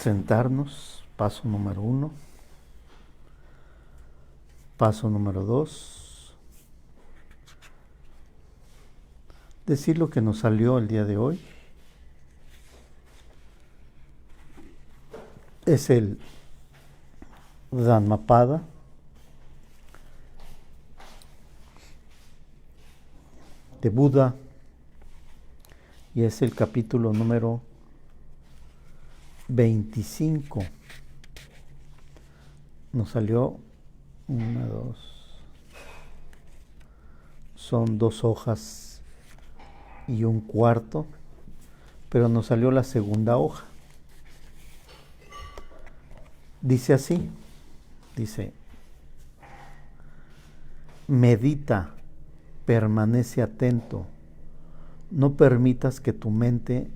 Sentarnos, paso número 1. Paso número 2. Decir lo que nos salió el día de hoy. Es el Dhammapada. De Buda. Y es el capítulo número 25. Nos salió 1, 2. Son 2 hojas y 1/4, pero nos salió la segunda hoja. Dice así, dice: medita, permanece atento, no permitas que tu mente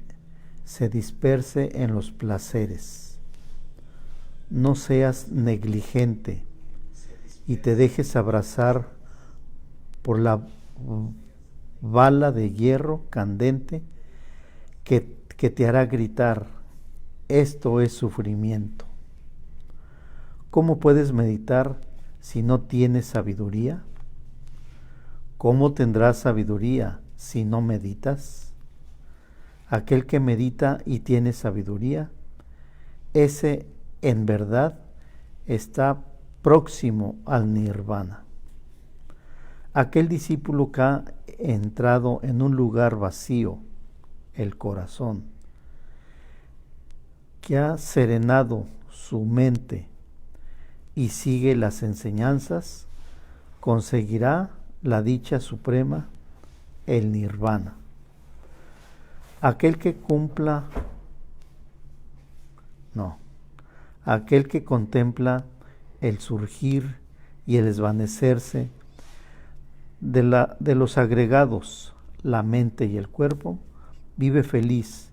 se disperse en los placeres. No seas negligente y te dejes abrazar por la bala de hierro candente que te hará gritar: esto es sufrimiento. ¿Cómo puedes meditar si no tienes sabiduría? ¿Cómo tendrás sabiduría si no meditas? Aquel que medita y tiene sabiduría, ese en verdad está próximo al nirvana. Aquel discípulo que ha entrado en un lugar vacío, el corazón, que ha serenado su mente y sigue las enseñanzas, conseguirá la dicha suprema, el nirvana. Aquel que contempla el surgir y el desvanecerse de los agregados, la mente y el cuerpo, vive feliz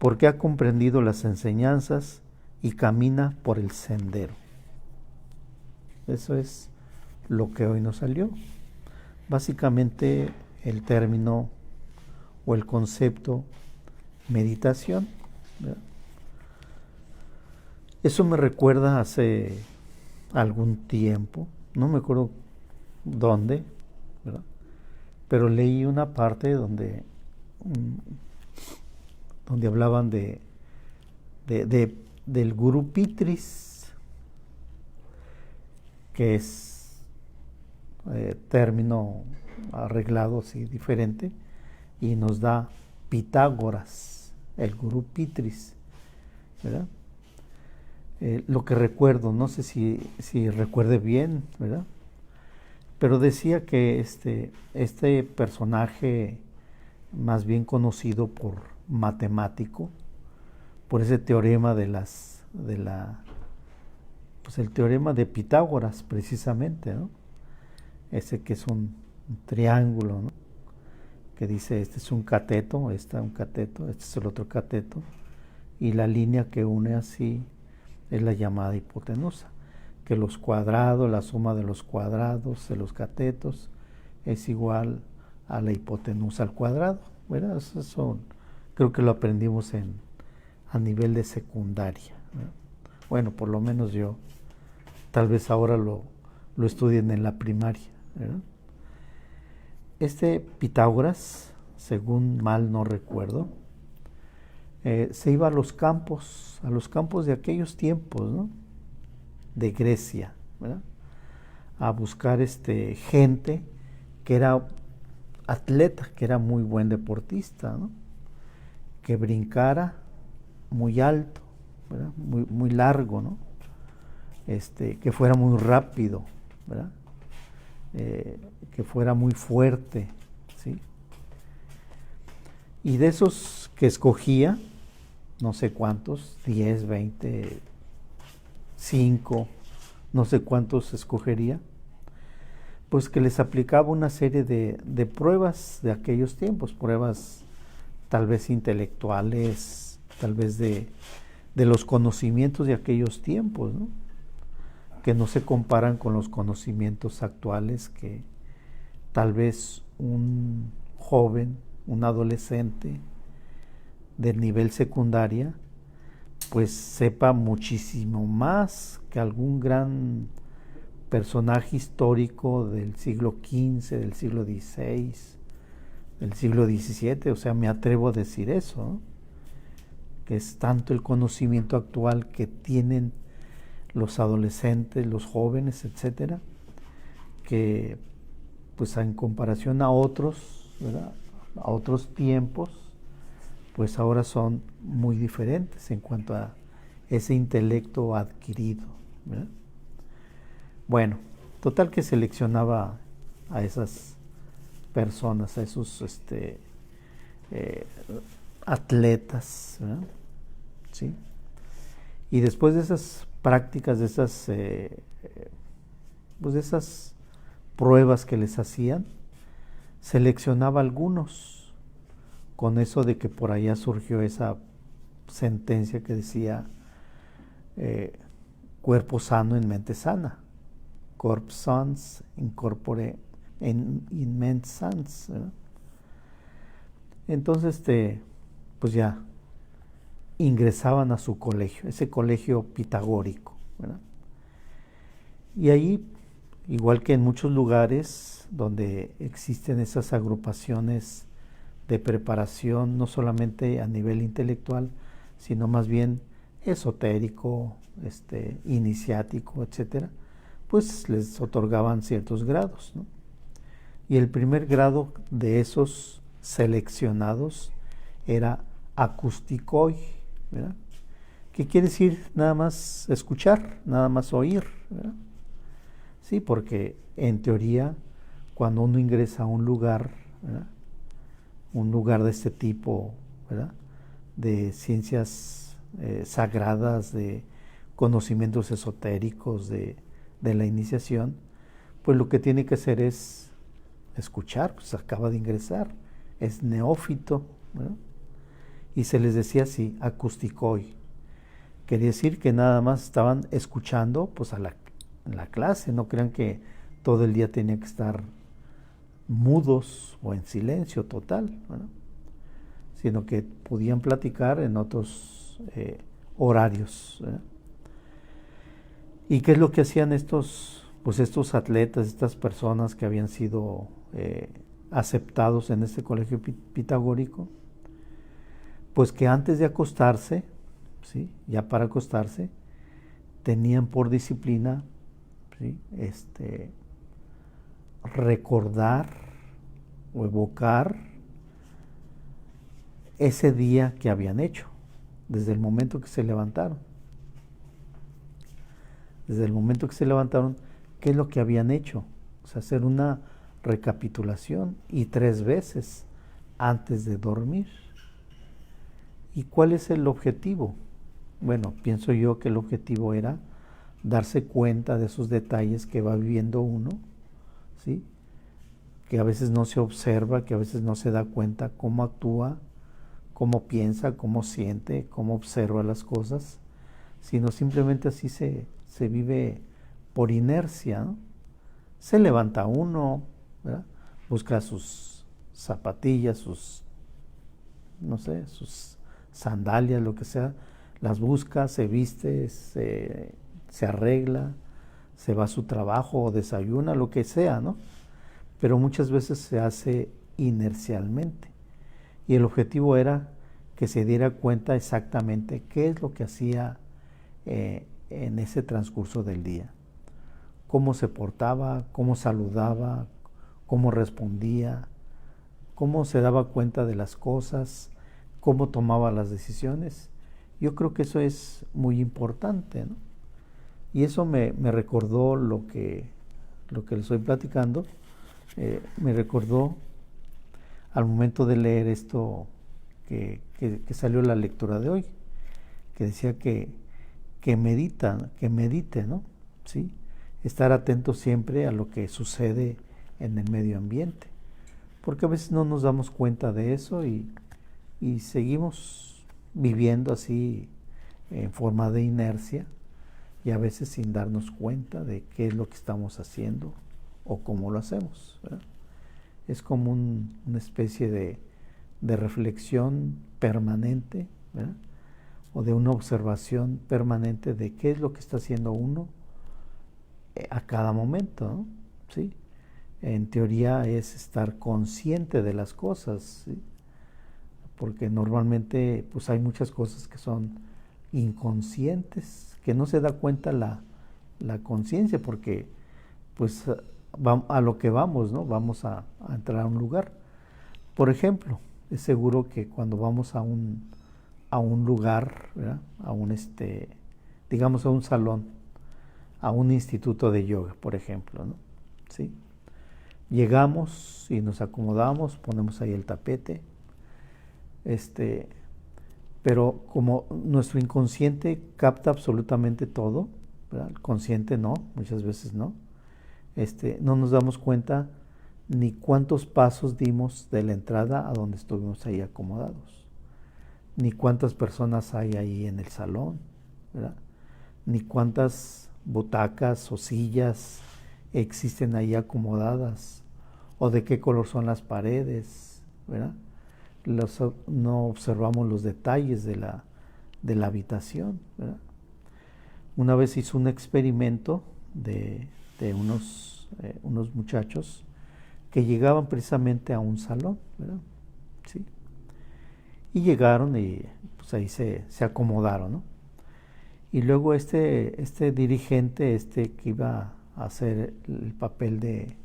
porque ha comprendido las enseñanzas y camina por el sendero. Eso es lo que hoy nos salió. Básicamente el término o el concepto meditación, ¿verdad? Eso me recuerda hace algún tiempo, no me acuerdo dónde, ¿verdad? Pero leí una parte donde hablaban del Guru Pitris, que es término arreglado así diferente, y nos da Pitágoras, el Guru Pitris, ¿verdad? Lo que recuerdo, no sé si recuerde bien, ¿verdad? Pero decía que este personaje, más bien conocido por matemático, por ese teorema pues el teorema de Pitágoras, precisamente, ¿no? Ese que es un triángulo, ¿no? Que dice, este es un cateto, este es el otro cateto, y la línea que une así es la llamada hipotenusa, que los cuadrados, la suma de los cuadrados de los catetos es igual a la hipotenusa al cuadrado, ¿verdad? Eso creo que lo aprendimos a nivel de secundaria, ¿verdad? Bueno, por lo menos yo, tal vez ahora lo estudien en la primaria, ¿verdad? Este Pitágoras, según mal no recuerdo, se iba a los campos de aquellos tiempos, ¿no? De Grecia, ¿verdad? A buscar gente que era atleta, que era muy buen deportista, ¿no? Que brincara muy alto, ¿verdad? Muy largo, ¿no? Que fuera muy rápido, ¿verdad? Que fuera muy fuerte, ¿sí? Y de esos que escogía, no sé cuántos, 10, 20, 5, no sé cuántos escogería, pues que les aplicaba una serie de pruebas de aquellos tiempos, pruebas tal vez intelectuales, tal vez de los conocimientos de aquellos tiempos, ¿no? Que no se comparan con los conocimientos actuales que tal vez un joven, un adolescente de nivel secundaria pues sepa muchísimo más que algún gran personaje histórico del siglo XV, del siglo XVI, del siglo XVII. O sea, me atrevo a decir eso, ¿no? Que es tanto el conocimiento actual que tienen los adolescentes, los jóvenes, etcétera, que pues en comparación a otros, ¿verdad?, a otros tiempos, pues ahora son muy diferentes en cuanto a ese intelecto adquirido, ¿verdad? Bueno, total que seleccionaba a esas personas, a esos atletas, ¿verdad? ¿Sí? Y después de esas prácticas, de esas, pues de esas pruebas que les hacían, seleccionaba algunos, con eso de que por allá surgió esa sentencia que decía cuerpo sano en mente sana, corpus sans in corpore in mente sans, ¿verdad? Entonces, pues ya ingresaban a su colegio, ese colegio pitagórico, ¿verdad? Y ahí, igual que en muchos lugares donde existen esas agrupaciones de preparación, no solamente a nivel intelectual, sino más bien esotérico, iniciático, etcétera, pues les otorgaban ciertos grados, ¿no? Y el primer grado de esos seleccionados era acústicoi, ¿verdad? ¿Qué quiere decir? Nada más escuchar, nada más oír, ¿verdad? Sí, porque en teoría, cuando uno ingresa a un lugar, ¿verdad?, un lugar de este tipo, ¿verdad?, de ciencias sagradas, de conocimientos esotéricos, de la iniciación, pues lo que tiene que hacer es escuchar, pues acaba de ingresar, es neófito, ¿verdad? Y se les decía así, acústicoi. Quería decir que nada más estaban escuchando pues a la clase, no crean que todo el día tenía que estar mudos o en silencio total, ¿verdad?, sino que podían platicar en otros horarios, ¿verdad? ¿Y qué es lo que hacían estos atletas, estas personas que habían sido aceptados en este colegio pitagórico? Pues que antes de acostarse, ¿sí?, ya para acostarse, tenían por disciplina, ¿sí?, recordar o evocar ese día que habían hecho, desde el momento que se levantaron. Desde el momento que se levantaron, ¿qué es lo que habían hecho? O sea, hacer una recapitulación, y 3 veces antes de dormir. ¿Y cuál es el objetivo? Bueno, pienso yo que el objetivo era darse cuenta de esos detalles que va viviendo uno, ¿sí?, que a veces no se observa, que a veces no se da cuenta cómo actúa, cómo piensa, cómo siente, cómo observa las cosas, sino simplemente así se vive por inercia, ¿no? Se levanta uno, ¿verdad?, busca sus zapatillas, no sé, sus sandalias, lo que sea, las busca, se viste, se arregla, se va a su trabajo o desayuna, lo que sea, ¿no? Pero muchas veces se hace inercialmente. Y el objetivo era que se diera cuenta exactamente qué es lo que hacía en ese transcurso del día. Cómo se portaba, cómo saludaba, cómo respondía, cómo se daba cuenta de las cosas, cómo tomaba las decisiones. Yo creo que eso es muy importante, ¿no? Y eso me recordó lo que les estoy platicando, me recordó al momento de leer esto que salió la lectura de hoy, que decía que medite, ¿no? ¿Sí? Estar atento siempre a lo que sucede en el medio ambiente, porque a veces no nos damos cuenta de eso y seguimos viviendo así en forma de inercia, y a veces sin darnos cuenta de qué es lo que estamos haciendo o cómo lo hacemos, ¿verdad? Es como una especie de reflexión permanente, ¿verdad?, o de una observación permanente de qué es lo que está haciendo uno a cada momento, ¿no? ¿Sí? En teoría es estar consciente de las cosas, ¿sí? Porque normalmente pues hay muchas cosas que son inconscientes, que no se da cuenta la conciencia, porque pues a lo que vamos, ¿no? Vamos a entrar a un lugar. Por ejemplo, es seguro que cuando vamos a un lugar, ¿verdad? Digamos a un salón, a un instituto de yoga, por ejemplo, ¿no? ¿Sí? Llegamos y nos acomodamos, ponemos ahí el tapete, pero como nuestro inconsciente capta absolutamente todo, ¿verdad? El consciente no, muchas veces no, no nos damos cuenta ni cuántos pasos dimos de la entrada a donde estuvimos ahí acomodados, ni cuántas personas hay ahí en el salón, ¿verdad? Ni cuántas butacas o sillas existen ahí acomodadas, o de qué color son las paredes, ¿verdad? No observamos los detalles de la habitación, ¿verdad? Una vez hice un experimento de unos muchachos que llegaban precisamente a un salón, ¿verdad? ¿Sí? Y llegaron y pues ahí se acomodaron, ¿no? Y luego este dirigente, que iba a hacer el papel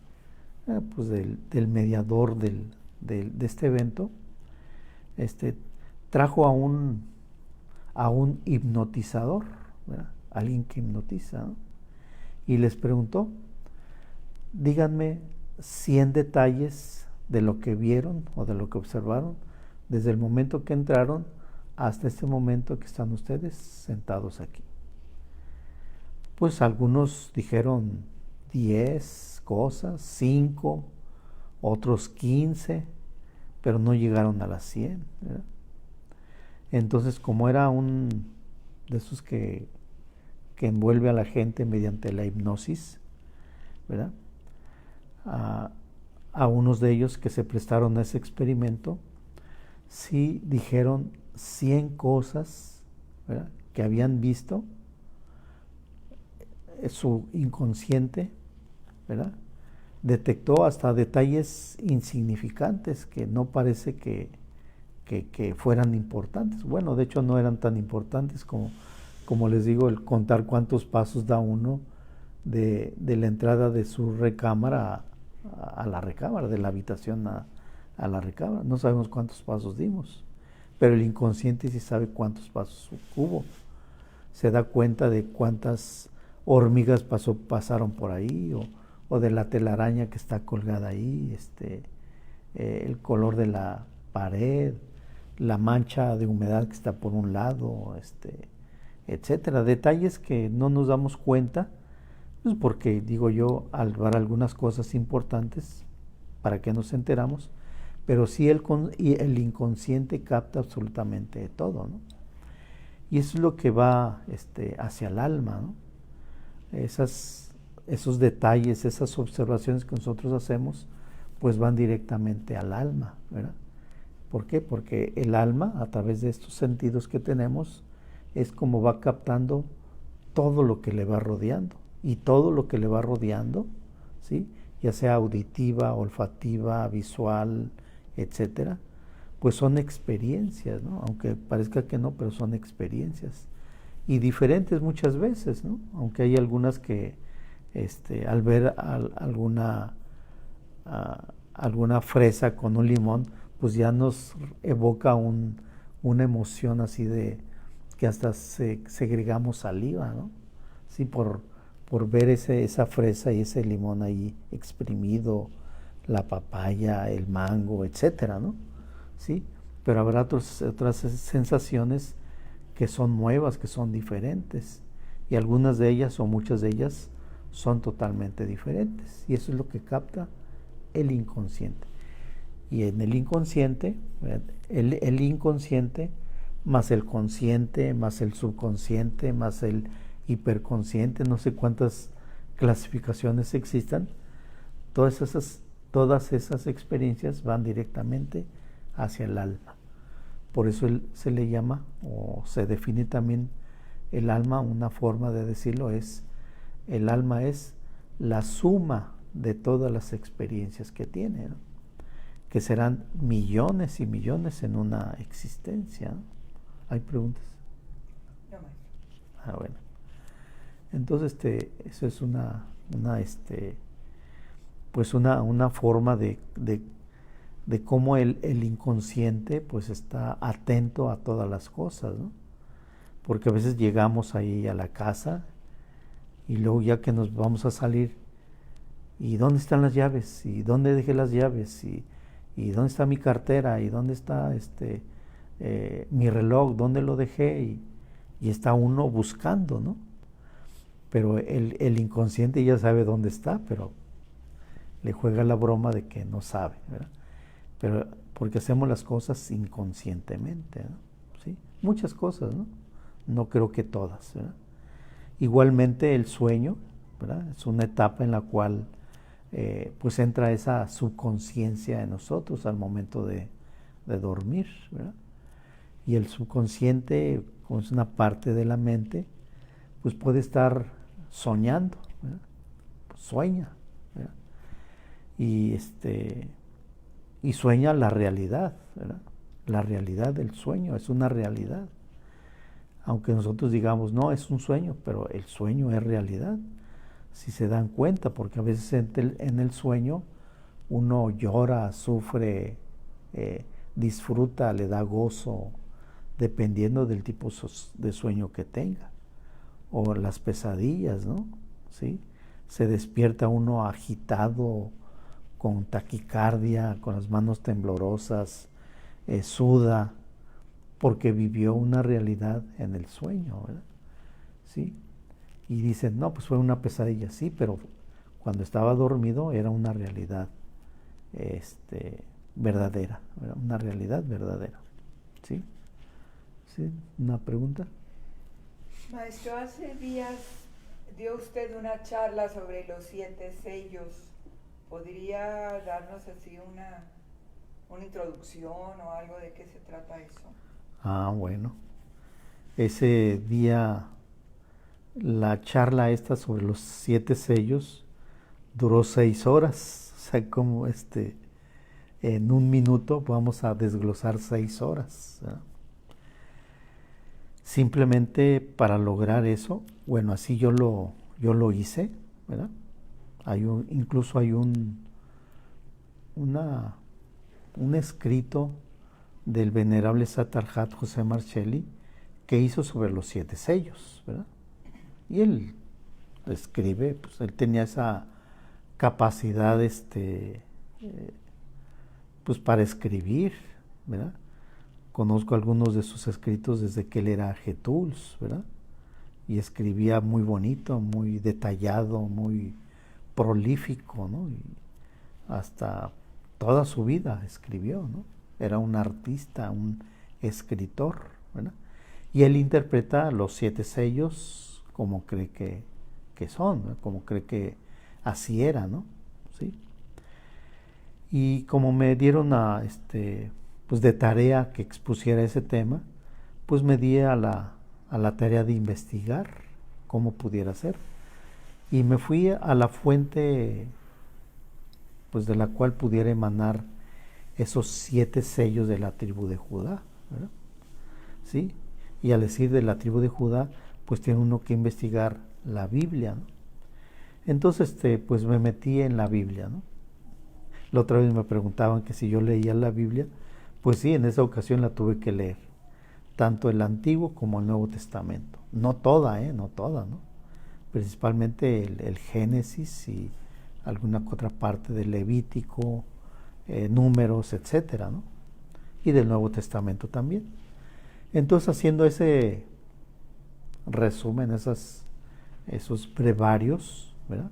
pues del mediador de este evento, trajo a un hipnotizador, ¿verdad? Alguien que hipnotiza, ¿no? Y les preguntó, díganme 100 detalles de lo que vieron o de lo que observaron desde el momento que entraron hasta este momento que están ustedes sentados aquí. Pues algunos dijeron 10 cosas, 5, otros 15, pero no llegaron a las 100, ¿verdad? Entonces, como era un de esos que envuelve a la gente mediante la hipnosis, ¿verdad? A unos de ellos que se prestaron a ese experimento, sí dijeron 100 cosas, ¿verdad?, que habían visto. Su inconsciente, ¿verdad?, detectó hasta detalles insignificantes que no parece que fueran importantes. Bueno, de hecho no eran tan importantes como les digo, el contar cuántos pasos da uno de la entrada de su recámara a la recámara, de la habitación a la recámara. No sabemos cuántos pasos dimos, pero el inconsciente sí sabe cuántos pasos hubo. Se da cuenta de cuántas hormigas pasaron por ahí, o de la telaraña que está colgada ahí, el color de la pared, la mancha de humedad que está por un lado, etcétera. Detalles que no nos damos cuenta, pues porque, digo yo, al ver algunas cosas importantes, ¿para qué nos enteramos? Pero sí el inconsciente capta absolutamente todo, ¿no? Y eso es lo que va hacia el alma, ¿no? Esos detalles, esas observaciones que nosotros hacemos, pues van directamente al alma, ¿verdad? ¿Por qué? Porque el alma, a través de estos sentidos que tenemos, es como va captando todo lo que le va rodeando. Y todo lo que le va rodeando, ¿sí?, ya sea auditiva, olfativa, visual, etcétera, pues son experiencias, ¿no? Aunque parezca que no, pero son experiencias. Y diferentes muchas veces, ¿no? Aunque hay algunas que al ver alguna fresa con un limón, pues ya nos evoca una emoción así de que hasta segregamos saliva, ¿no? Sí, por ver esa fresa y ese limón ahí exprimido, la papaya, el mango, etcétera, ¿no? Sí, pero habrá otras sensaciones que son nuevas, que son diferentes, y algunas de ellas o muchas de ellas son totalmente diferentes, y eso es lo que capta el inconsciente. Y en el inconsciente, el inconsciente más el consciente, más el subconsciente, más el hiperconsciente, no sé cuántas clasificaciones existan, todas esas experiencias van directamente hacia el alma. Por eso se le llama, o se define también el alma, una forma de decirlo es, el alma es la suma de todas las experiencias que tiene, ¿no? Que serán millones y millones en una existencia, ¿no? ¿Hay preguntas? No, maestro. Ah, bueno. Entonces, eso es pues una forma de cómo el inconsciente pues está atento a todas las cosas, ¿no? Porque a veces llegamos ahí a la casa y luego ya que nos vamos a salir, ¿y dónde están las llaves? ¿Y dónde dejé las llaves? ¿Y dónde está mi cartera? ¿Y dónde está mi reloj? ¿Dónde lo dejé? Y está uno buscando, ¿no? Pero el inconsciente ya sabe dónde está, pero le juega la broma de que no sabe, ¿verdad? Pero porque hacemos las cosas inconscientemente, ¿no? ¿Sí? Muchas cosas, ¿no? No creo que todas, ¿verdad? Igualmente el sueño, ¿verdad? Es una etapa en la cual pues entra esa subconsciencia en nosotros al momento de dormir, ¿verdad? Y el subconsciente, como es una parte de la mente, pues puede estar soñando, ¿verdad? Pues sueña, ¿verdad? Y sueña la realidad, ¿verdad? La realidad del sueño es una realidad. Aunque nosotros digamos, no, es un sueño, pero el sueño es realidad. Si se dan cuenta, porque a veces en el sueño uno llora, sufre, disfruta, le da gozo, dependiendo del tipo de sueño que tenga. O las pesadillas, ¿no? ¿Sí? Se despierta uno agitado, con taquicardia, con las manos temblorosas, suda, porque vivió una realidad en el sueño, ¿verdad? ¿Sí? Y dicen, no, pues fue una pesadilla, sí, pero cuando estaba dormido era una realidad verdadera, ¿verdad? Una realidad verdadera. ¿Sí? ¿Sí? ¿Una pregunta? Maestro, hace días dio usted una charla sobre los 7 sellos. ¿Podría darnos así una introducción o algo de qué se trata eso? Ah, bueno. Ese día, la charla esta sobre los 7 sellos duró 6 horas. O sea, como en un minuto vamos a desglosar 6 horas, ¿verdad? Simplemente para lograr eso, bueno, así yo lo hice, ¿verdad? Incluso hay un escrito del venerable Satarhat José Marcelli que hizo sobre los 7 sellos, ¿verdad? Y él escribe, pues él tenía esa capacidad, pues para escribir, ¿verdad? Conozco algunos de sus escritos desde que él era Getúls, ¿verdad? Y escribía muy bonito, muy detallado, muy prolífico, ¿no? Y hasta toda su vida escribió, ¿no? Era un artista, un escritor, ¿verdad? Y él interpreta los 7 sellos como cree que son, ¿no? Como cree que así era, ¿no? ¿Sí? Y como me dieron pues de tarea que expusiera ese tema, pues me di a la tarea de investigar cómo pudiera ser. Y me fui a la fuente, pues de la cual pudiera emanar esos 7 sellos de la tribu de Judá, ¿verdad? ¿Sí? Y al decir de la tribu de Judá, pues tiene uno que investigar la Biblia, ¿no? Entonces, pues me metí en la Biblia, ¿no? La otra vez me preguntaban que si yo leía la Biblia, pues sí, en esa ocasión la tuve que leer, tanto el Antiguo como el Nuevo Testamento. No toda, no toda, ¿no? Principalmente el Génesis y alguna otra parte del Levítico, Números, etcétera, ¿no? Y del Nuevo Testamento también. Entonces, haciendo ese resumen, esos brevarios, ¿verdad?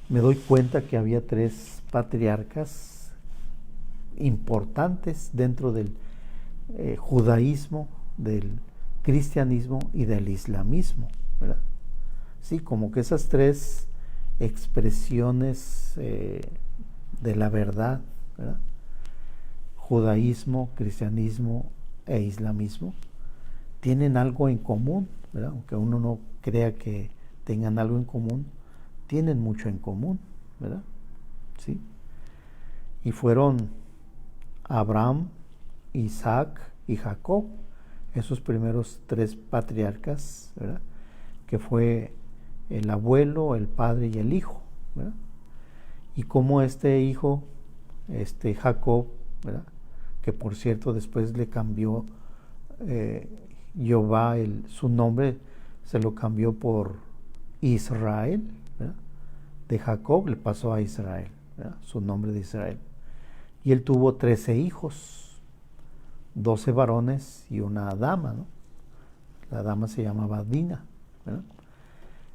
Me doy cuenta que había 3 patriarcas importantes dentro del judaísmo, del cristianismo y del islamismo, ¿verdad? Sí, como que esas 3 expresiones de la verdad, ¿verdad? Judaísmo, cristianismo e islamismo tienen algo en común, ¿verdad? Aunque uno no crea que tengan algo en común, tienen mucho en común, ¿verdad? ¿Sí? Y fueron Abraham, Isaac y Jacob, esos primeros 3 patriarcas, ¿verdad? Que fue el abuelo, el padre y el hijo, ¿verdad? Y como este hijo, Jacob, ¿verdad? Que por cierto después le cambió Jehová su nombre, se lo cambió por Israel, ¿verdad? De Jacob le pasó a Israel, ¿verdad? Su nombre de Israel. Y él tuvo 13 hijos, 12 varones y una dama, ¿no? La dama se llamaba Dina, ¿verdad?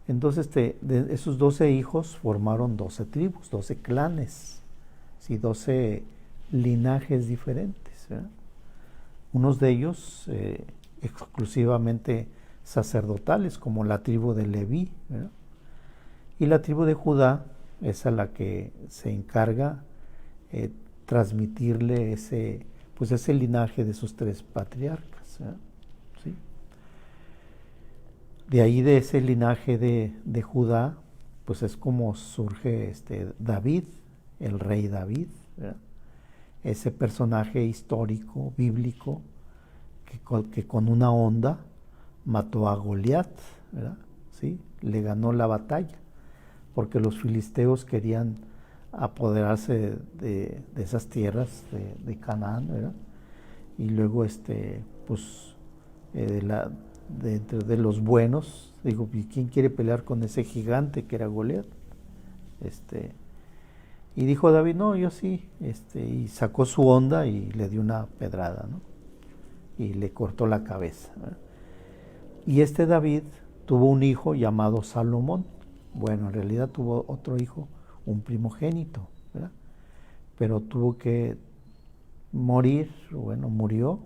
Entonces, de esos 12 hijos formaron 12 tribus, 12 clanes, ¿sí? 12 linajes diferentes, ¿verdad? Unos de ellos exclusivamente sacerdotales, como la tribu de Leví, ¿verdad? Y la tribu de Judá es a la que se encarga transmitirle ese linaje de sus 3 patriarcas, ¿verdad? ¿Sí? De ahí, de ese linaje de Judá, pues es como surge David, el rey David, ¿verdad? Ese personaje histórico, bíblico, que con una honda mató a Goliat, ¿verdad? ¿Sí? Le ganó la batalla, porque los filisteos querían apoderarse de esas tierras de Canaán, ¿verdad? Y luego, pues, de los buenos, digo, ¿quién quiere pelear con ese gigante que era Goliat? Y dijo David, no, yo sí, y sacó su honda y le dio una pedrada, ¿no? Y le cortó la cabeza, ¿verdad? Y David tuvo un hijo llamado Salomón. Bueno, en realidad tuvo otro hijo, un primogénito, ¿verdad? Pero tuvo que morir, bueno, murió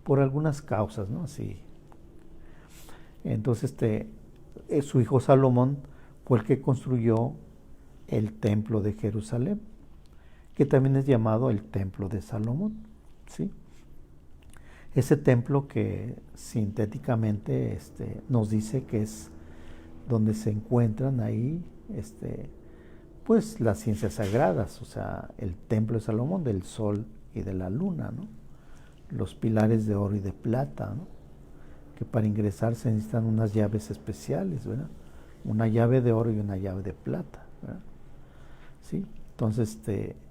por algunas causas, ¿no? Así. Entonces, su hijo Salomón fue el que construyó el templo de Jerusalén, que también es llamado el templo de Salomón, ¿sí? Ese templo que sintéticamente nos dice que es donde se encuentran ahí pues las ciencias sagradas, o sea, el templo de Salomón, del sol y de la luna, ¿no? Los pilares de oro y de plata, ¿no? Que para ingresar se necesitan unas llaves especiales, ¿verdad? Una llave de oro y una llave de plata, ¿verdad? ¿Sí? Entonces,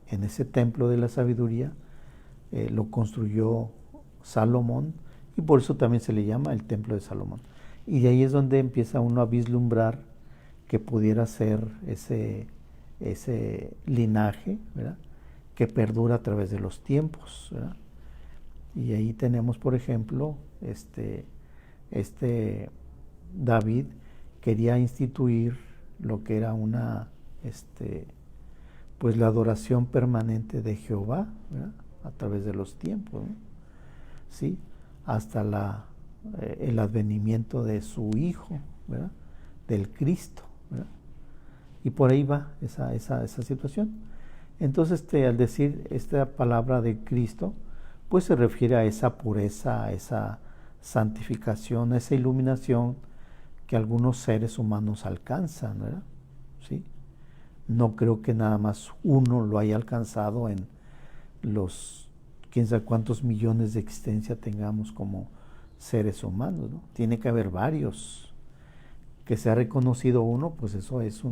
en ese templo de la sabiduría lo construyó Salomón, y por eso también se le llama el templo de Salomón. Y de ahí es donde empieza uno a vislumbrar que pudiera ser ese linaje, ¿verdad? Que perdura a través de los tiempos, ¿verdad? Y ahí tenemos, por ejemplo, David quería instituir lo que era pues la adoración permanente de Jehová, ¿verdad? A través de los tiempos, ¿no? ¿Sí? Hasta el advenimiento de su Hijo, ¿verdad? Del Cristo, ¿verdad? Y por ahí va esa situación. Entonces, al decir esta palabra de Cristo, pues se refiere a esa pureza, a esa santificación, a esa iluminación que algunos seres humanos alcanzan, ¿verdad? ¿Sí? No creo que nada más uno lo haya alcanzado en los quién sabe cuántos millones de existencia tengamos como seres humanos, ¿no? Tiene que haber varios. Que se ha reconocido uno, pues eso es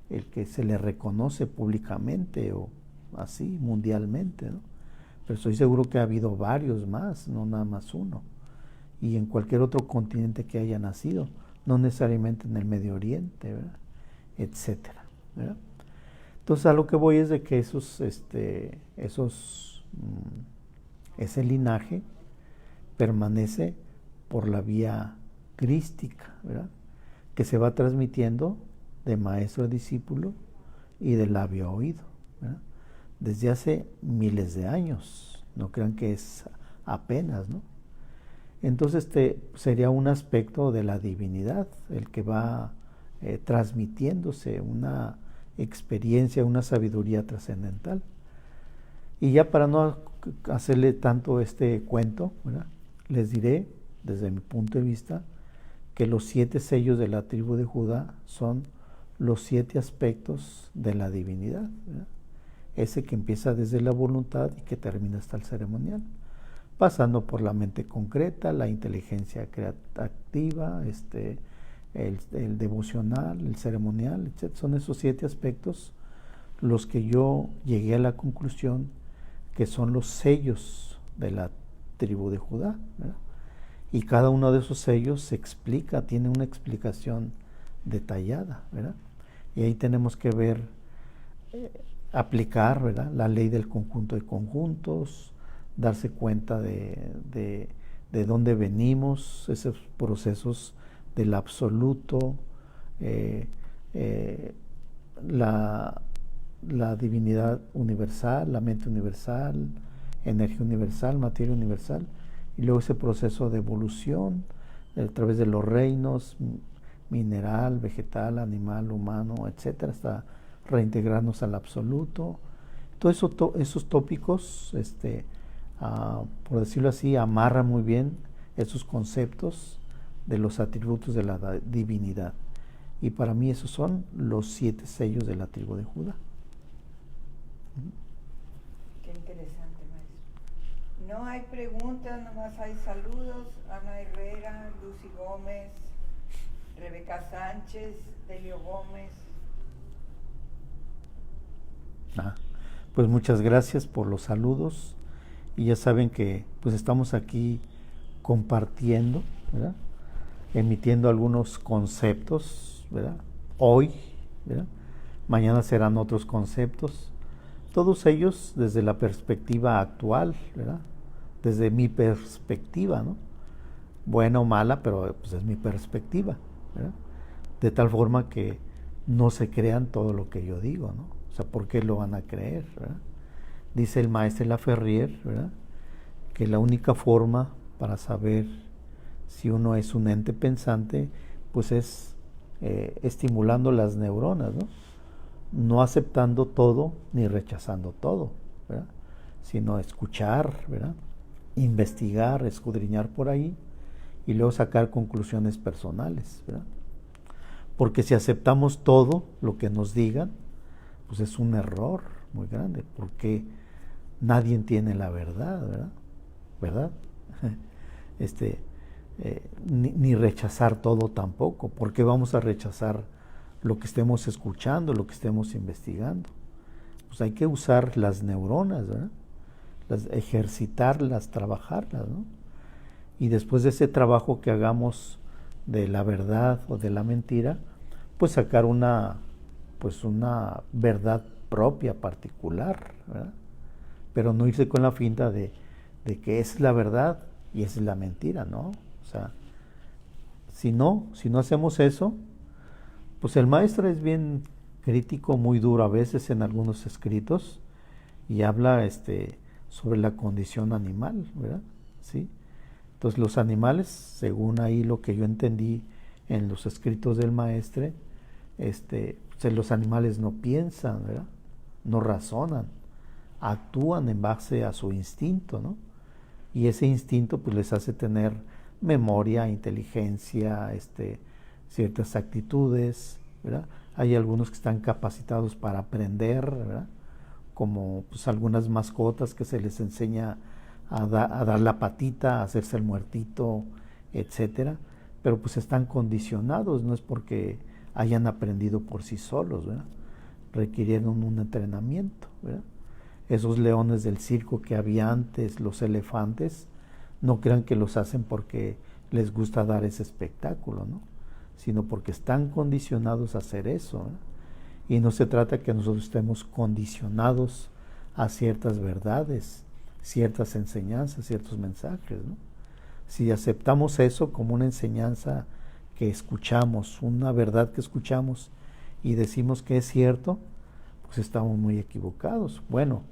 el que se le reconoce públicamente o así, mundialmente, ¿no? Pero estoy seguro que ha habido varios más, no nada más uno. Y en cualquier otro continente que haya nacido, no necesariamente en el Medio Oriente, ¿verdad? Etcétera, ¿verdad? Entonces, a lo que voy es de que ese linaje permanece por la vía crística, ¿verdad? Que se va transmitiendo de maestro a discípulo y de labio a oído, ¿verdad? Desde hace miles de años, no crean que es apenas, ¿no? Entonces sería un aspecto de la divinidad el que va transmitiéndose una experiencia, una sabiduría trascendental. Y ya para no hacerle tanto este cuento, ¿verdad? Les diré, desde mi punto de vista, que los 7 sellos de la tribu de Judá son los 7 aspectos de la divinidad, ¿verdad? Ese que empieza desde la voluntad y que termina hasta el ceremonial, pasando por la mente concreta, la inteligencia creativa, el devocional, el ceremonial, etc. Son esos 7 aspectos los que yo llegué a la conclusión que son los sellos de la tribu de Judá, ¿verdad? Y cada uno de esos sellos se explica, tiene una explicación detallada, ¿verdad? Y ahí tenemos que ver, aplicar, ¿verdad?, la ley del conjunto de conjuntos, darse cuenta de dónde venimos, esos procesos del absoluto, la divinidad universal, la mente universal, energía universal, materia universal, y luego ese proceso de evolución a través de los reinos, mineral, vegetal, animal, humano, etcétera, hasta reintegrarnos al absoluto. Todos esos tópicos, por decirlo así, amarran muy bien esos conceptos de los atributos de la divinidad. Y para mí esos son los 7 sellos de la tribu de Judá. Qué interesante, maestro. No hay preguntas, nomás hay saludos. Ana Herrera, Lucy Gómez, Rebeca Sánchez, Delio Gómez. Pues muchas gracias por los saludos, y ya saben que pues estamos aquí compartiendo, ¿verdad?, emitiendo algunos conceptos, ¿verdad?, hoy, ¿verdad?, mañana serán otros conceptos, todos ellos desde la perspectiva actual, ¿verdad?, desde mi perspectiva, ¿no?, buena o mala, pero pues es mi perspectiva, ¿verdad?, de tal forma que no se crean todo lo que yo digo, ¿no? O sea, ¿por qué lo van a creer, ¿verdad? Dice el maestro Laferrier, ¿verdad?, que la única forma para saber si uno es un ente pensante, pues es estimulando las neuronas, ¿no? No aceptando todo ni rechazando todo, ¿verdad?, sino escuchar, ¿verdad?, investigar, escudriñar por ahí y luego sacar conclusiones personales, ¿verdad? Porque si aceptamos todo lo que nos digan, pues es un error muy grande, porque nadie tiene la verdad, ¿verdad? Ni rechazar todo tampoco. ¿Por qué vamos a rechazar lo que estemos escuchando, lo que estemos investigando? Pues hay que usar las neuronas, ¿verdad?, ejercitarlas, trabajarlas, ¿no? Y después de ese trabajo que hagamos de la verdad o de la mentira, pues sacar una verdad propia, particular, ¿verdad? Pero no irse con la finta de que esa es la verdad y esa es la mentira, ¿no? O sea, si no hacemos eso, pues el maestro es bien crítico, muy duro a veces en algunos escritos, y habla sobre la condición animal, ¿verdad? ¿Sí? Entonces los animales, según ahí lo que yo entendí en los escritos del maestre, los animales no piensan, ¿verdad?, no razonan, actúan en base a su instinto, ¿no? Y ese instinto pues les hace tener memoria, inteligencia, ciertas actitudes, ¿verdad? Hay algunos que están capacitados para aprender, ¿verdad?, como pues algunas mascotas que se les enseña a dar la patita, a hacerse el muertito, etcétera, pero pues están condicionados, no es porque hayan aprendido por sí solos, ¿verdad?, requirieron un entrenamiento, ¿verdad? Esos leones del circo que había antes, los elefantes, no crean que los hacen porque les gusta dar ese espectáculo, ¿no?, sino porque están condicionados a hacer eso, ¿verdad? Y no se trata que nosotros estemos condicionados a ciertas verdades, ciertas enseñanzas, ciertos mensajes, ¿no? Si aceptamos eso como una enseñanza que escuchamos, una verdad que escuchamos y decimos que es cierto, pues estamos muy equivocados. Bueno,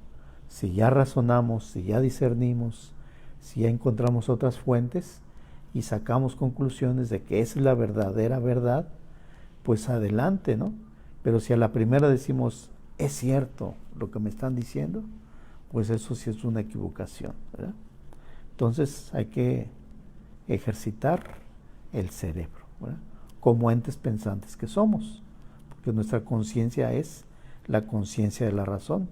si ya razonamos, si ya discernimos, si ya encontramos otras fuentes y sacamos conclusiones de que esa es la verdadera verdad, pues adelante, ¿no? Pero si a la primera decimos, es cierto lo que me están diciendo, pues eso sí es una equivocación, ¿verdad? Entonces hay que ejercitar el cerebro, ¿verdad? Como entes pensantes que somos, porque nuestra conciencia es la conciencia de la razón,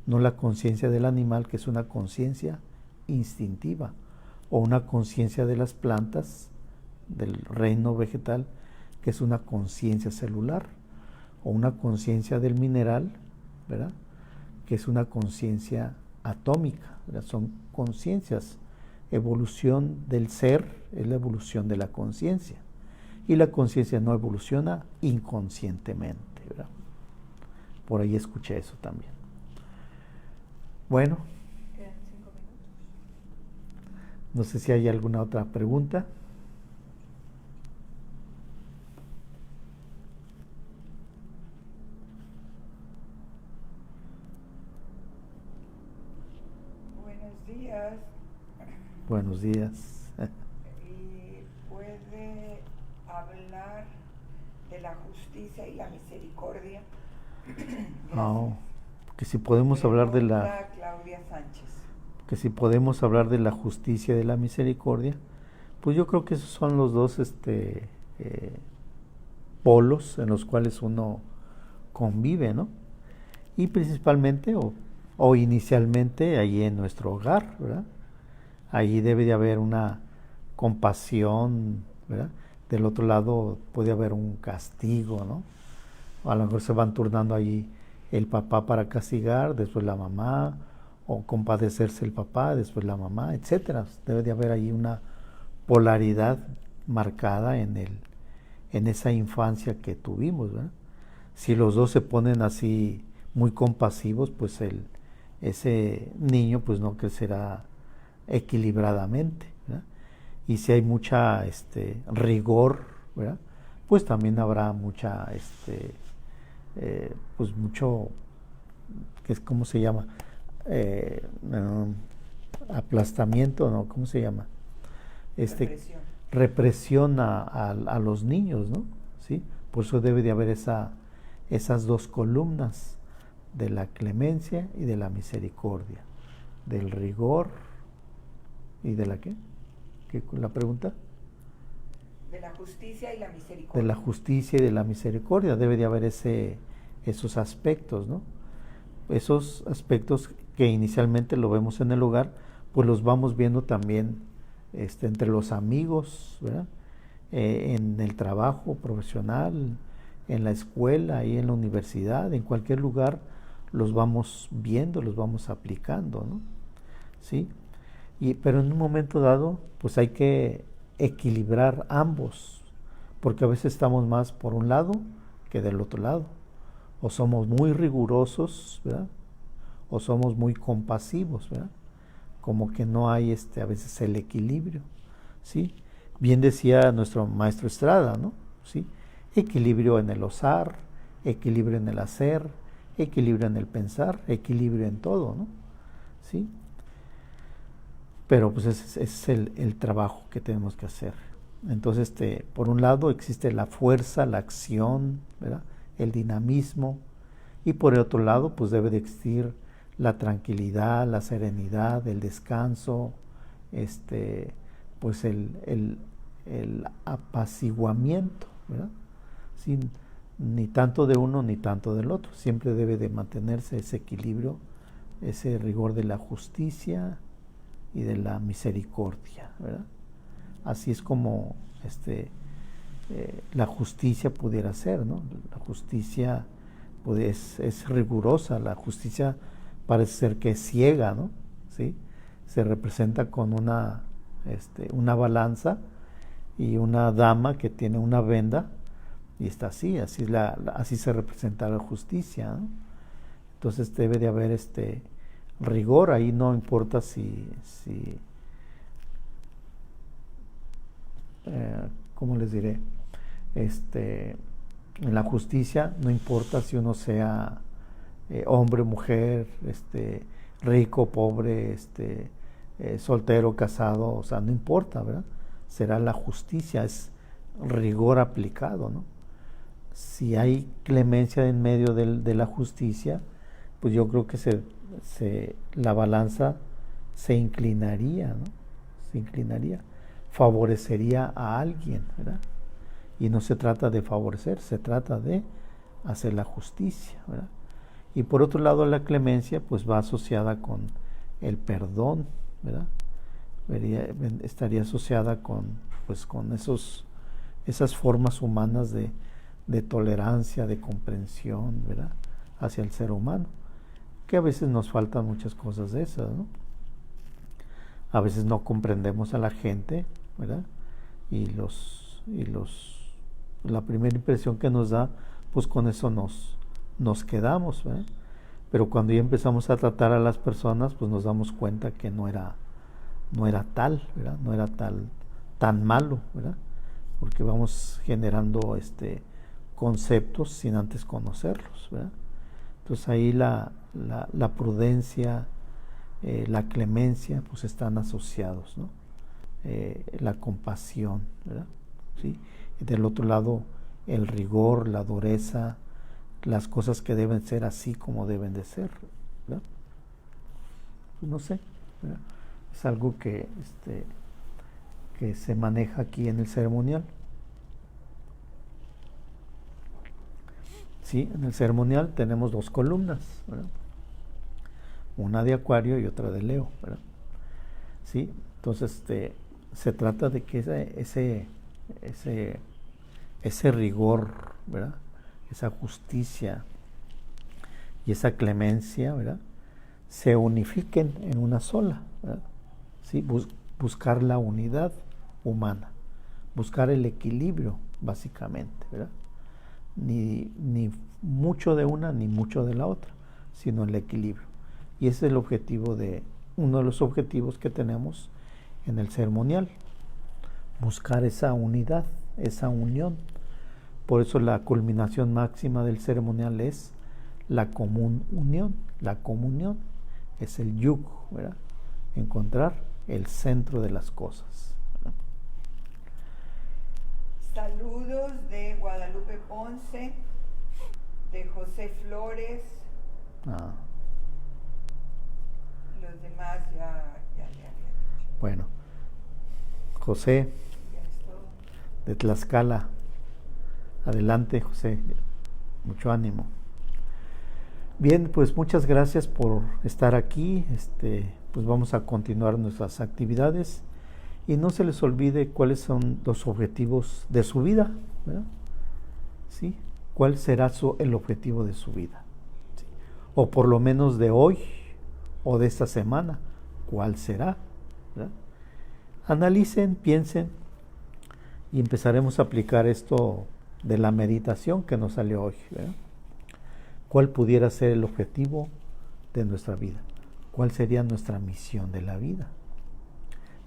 no la conciencia del animal, que es una conciencia instintiva, o una conciencia de las plantas, del reino vegetal, que es una conciencia celular, o una conciencia del mineral, ¿verdad?, que es una conciencia atómica, ¿verdad? Son conciencias. Evolución del ser es la evolución de la conciencia, y la conciencia no evoluciona inconscientemente, ¿verdad? Por ahí escuché eso también. Bueno, Quedan 5 minutos. no sé si hay alguna otra pregunta. Buenos días. Buenos días. ¿Y puede hablar de la justicia y la misericordia? No, que si podemos hablar de la Claudia Sánchez. que si podemos hablar de la justicia y de la misericordia, pues yo creo que esos son los dos polos en los cuales uno convive, ¿no? Y principalmente o inicialmente allí en nuestro hogar, ¿verdad? Allí debe de haber una compasión, ¿verdad? Del otro lado puede haber un castigo, ¿no? A lo mejor se van turnando allí el papá para castigar, después la mamá, o compadecerse el papá, después la mamá, etcétera. Debe de haber ahí una polaridad marcada en esa infancia que tuvimos, ¿verdad? Si los dos se ponen así muy compasivos, pues ese niño pues no crecerá equilibradamente, ¿verdad? Y si hay mucha rigor, ¿verdad?, pues también habrá mucha pues mucho, ¿cómo se llama? Aplastamiento, ¿no? ¿Cómo se llama? Represión a los niños, ¿no? ¿Sí? Por eso debe de haber esas dos columnas, de la clemencia y de la misericordia, del rigor y de la ¿qué? ¿Qué la pregunta? De la justicia y la misericordia. De la justicia y de la misericordia debe de haber esos aspectos, ¿no? Esos aspectos que inicialmente lo vemos en el hogar, pues los vamos viendo también entre los amigos, ¿verdad? En el trabajo profesional, en la escuela y en la universidad, en cualquier lugar los vamos viendo, los vamos aplicando, ¿no? ¿Sí? Pero en un momento dado, pues hay que equilibrar ambos, porque a veces estamos más por un lado que del otro lado, o somos muy rigurosos, ¿verdad?, o somos muy compasivos, ¿verdad? Como que no hay a veces el equilibrio, ¿sí? Bien decía nuestro maestro Estrada, ¿no? ¿Sí? Equilibrio en el osar, equilibrio en el hacer, equilibrio en el pensar, equilibrio en todo, ¿no? ¿Sí? Pero pues ese es el trabajo que tenemos que hacer. Entonces, por un lado existe la fuerza, la acción, ¿verdad?, el dinamismo, y por el otro lado pues debe de existir la tranquilidad, la serenidad, el descanso, pues el apaciguamiento, ¿verdad? Sin, ni tanto de uno ni tanto del otro. Siempre debe de mantenerse ese equilibrio, ese rigor de la justicia y de la misericordia, ¿verdad? Así es como la justicia pudiera ser, ¿no? La justicia pues, es rigurosa, la justicia parece ser que es ciega, ¿no? ¿Sí? Se representa con una balanza y una dama que tiene una venda y está así se representa la justicia, ¿no? Entonces debe de haber rigor, ahí no importa si ¿cómo les diré? En la justicia no importa si uno sea hombre, mujer, rico, pobre, soltero, casado, o sea, no importa, ¿verdad? Será la justicia, es rigor aplicado, ¿no? Si hay clemencia en medio de la justicia, pues yo creo que la balanza se inclinaría, ¿no? Se inclinaría, favorecería a alguien, ¿verdad? Y no se trata de favorecer, se trata de hacer la justicia, ¿verdad? Y por otro lado, la clemencia pues va asociada con el perdón, ¿verdad? Estaría asociada con, pues, con esas formas humanas de tolerancia, de comprensión, ¿verdad? Hacia el ser humano, que a veces nos faltan muchas cosas de esas, ¿no? A veces no comprendemos a la gente, ¿verdad? Y la primera impresión que nos da, pues con eso nos quedamos, ¿verdad? Pero cuando ya empezamos a tratar a las personas, pues nos damos cuenta que no era tal, ¿verdad? No era tan malo, ¿verdad? Porque vamos generando conceptos sin antes conocerlos, ¿verdad? Entonces ahí la prudencia, la clemencia, pues están asociados, ¿no? La compasión, ¿verdad? ¿Sí? Y del otro lado, el rigor, la dureza, las cosas que deben ser así como deben de ser, ¿verdad? Pues no sé, ¿verdad? Es algo que se maneja aquí en el ceremonial. Sí, en el ceremonial tenemos 2 columnas, ¿verdad? Una de Acuario y otra de Leo, ¿verdad? Sí, entonces se trata de que ese rigor, ¿verdad? Esa justicia y esa clemencia, ¿verdad? Se unifiquen en una sola, ¿verdad? ¿Sí? Buscar la unidad humana, buscar el equilibrio, básicamente, ¿verdad? Ni mucho de una ni mucho de la otra, sino el equilibrio. Y ese es el objetivo uno de los objetivos que tenemos en el ceremonial, buscar esa unidad, esa unión. Por eso la culminación máxima del ceremonial es la común unión. La comunión es el yugo, ¿verdad? Encontrar el centro de las cosas, ¿verdad? Saludos de Guadalupe Ponce, de José Flores. Los demás ya le había dicho. Bueno, José de Tlaxcala. Adelante, José. Mucho ánimo. Bien, pues muchas gracias por estar aquí. Pues vamos a continuar nuestras actividades y no se les olvide cuáles son los objetivos de su vida, ¿verdad? ¿Sí? ¿Cuál será el objetivo de su vida? ¿Sí? O por lo menos de hoy o de esta semana, ¿cuál será? ¿Verdad? Analicen, piensen y empezaremos a aplicar esto de la meditación que nos salió hoy, ¿verdad? ¿Cuál pudiera ser el objetivo de nuestra vida? ¿Cuál sería nuestra misión de la vida?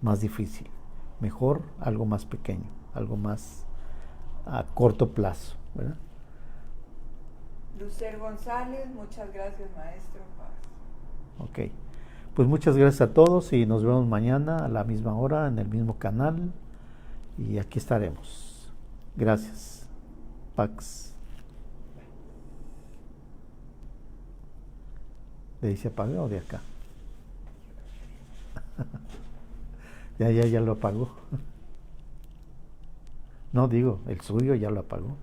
Más difícil, mejor algo más pequeño, algo más a corto plazo, ¿verdad? Lucer González, muchas gracias, maestro. Ok, pues muchas gracias a todos y nos vemos mañana a la misma hora en el mismo canal y aquí estaremos. Gracias. Pax. ¿De ahí se apagó o de acá? Ya lo apagó. No, digo, el suyo ya lo apagó.